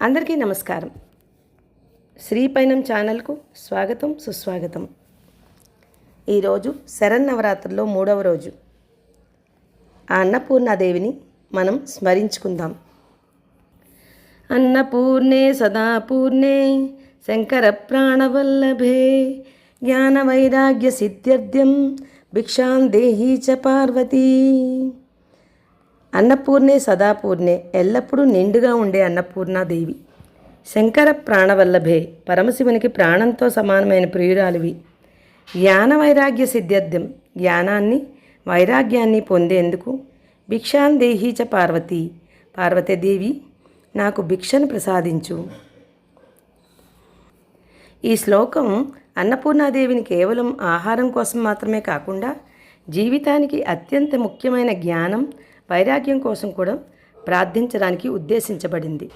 అందరికీ నమస్కారం. శ్రీపైనం ఛానల్కు స్వాగతం, సుస్వాగతం. ఈరోజు శరన్నవరాత్రుల్లో 3వ రోజు. ఆ అన్నపూర్ణాదేవిని మనం స్మరించుకుందాం. అన్నపూర్ణే సదాపూర్ణే శంకర ప్రాణవల్లభే జ్ఞానవైరాగ్య సిద్ధ్యర్థ్యం భిక్షాం దేహీ చ పార్వతీ. అన్నపూర్ణే సదాపూర్ణే, ఎల్లప్పుడూ నిండుగా ఉండే అన్నపూర్ణాదేవి. శంకర ప్రాణవల్లభే, పరమశివునికి ప్రాణంతో సమానమైన ప్రియురాలివి. జ్ఞాన వైరాగ్య సిద్ధ్యర్థం, జ్ఞానాన్ని వైరాగ్యాన్ని పొందేందుకు భిక్షాం దేహీ చ పార్వతీ, పార్వతీదేవి నాకు భిక్షను ప్రసాదించు. ఈ శ్లోకం అన్నపూర్ణాదేవిని కేవలం ఆహారం కోసం మాత్రమే కాకుండా జీవితానికి అత్యంత ముఖ్యమైన జ్ఞానం, వైరాగ్యం కోసం కూడా ప్రార్థించడానికి ఉద్దేశించబడింది.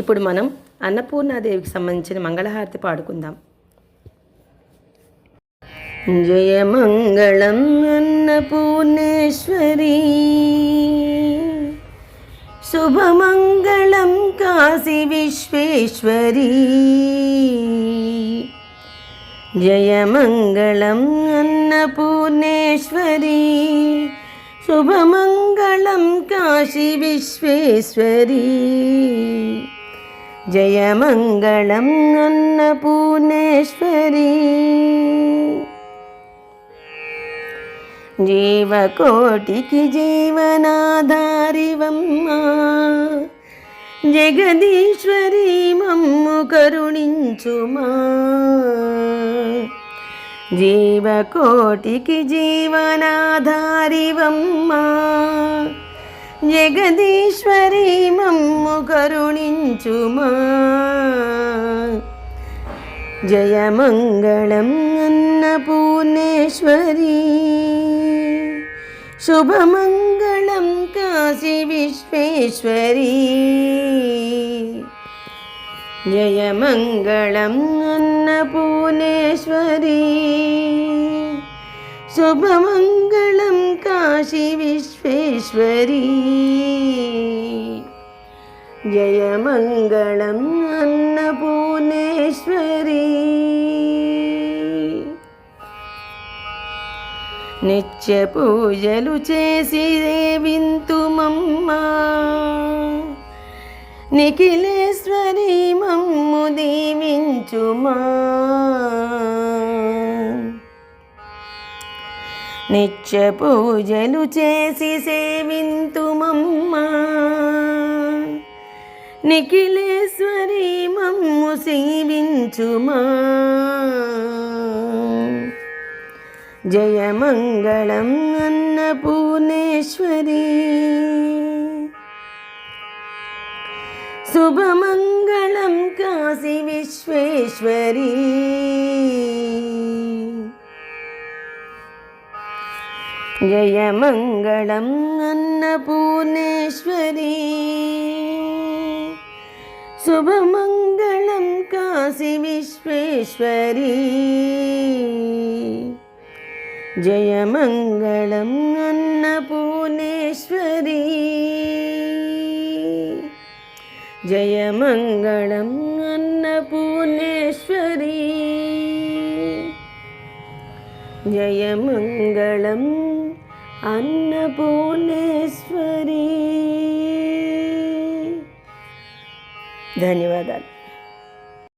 ఇప్పుడు మనం అన్నపూర్ణాదేవికి సంబంధించిన మంగళహారతి పాడుకుందాం. జయ మంగళం అన్నపూర్ణేశ్వరీ, శుభమంగళం కాశీ విశ్వేశ్వరీ. జయ మంగళం అన్నపూర్ణేశ్వరీ, శుభమంగళం కాశీ విశ్వేశ్వరీ. జయ మంగళం అన్నపూర్ణేశ్వరీ. జీవకోటికి జీవనాధారివమ్మా, జగదీశ్వరీ మమ్ము కరుణించుమా. జీవకోటికి జీవనాధారివమ్మా, జగదీశ్వరీ మమ్ము కరుణించుమా. జయ మంగళం అన్నపూర్ణేశ్వరీ, శుభమంగళం కాశీ విశ్వేశ్వరీ. జయ మంగళం అన్నపూర్ణేశ్వరీ, శుభమంగళం కాశీ విశ్వేశ్వరీ. జయ మంగళం అన్నపూర్ణేశ్వరీ. నిత్య పూజలు చేసి దేవింతుమమ్మా, నిఖిలేశ్వరీ మమ్ము దీవించుమా. నిత్య పూజలు చేసి సేవింతుమమ్మా, నిఖిలేశ్వరీ మమ్ము సేవించుమా. జయ మంగళం అన్నపూర్ణేశ్వరీ, శుభమంగళం కాశీ విశ్వేశ్వరీ. జయ మంగళం అన్నపూర్ణేశ్వరీ, శుభమంగళం కాశీ విశ్వేశ్వరీ. జయ మంగళం అన్నపూర్ణేశ్వరీ. జయ మంగళం అన్నపూర్ణేశ్వరీ. జయ మంగళం అన్నపూర్ణేశ్వరీ. ధన్యవాదాలు.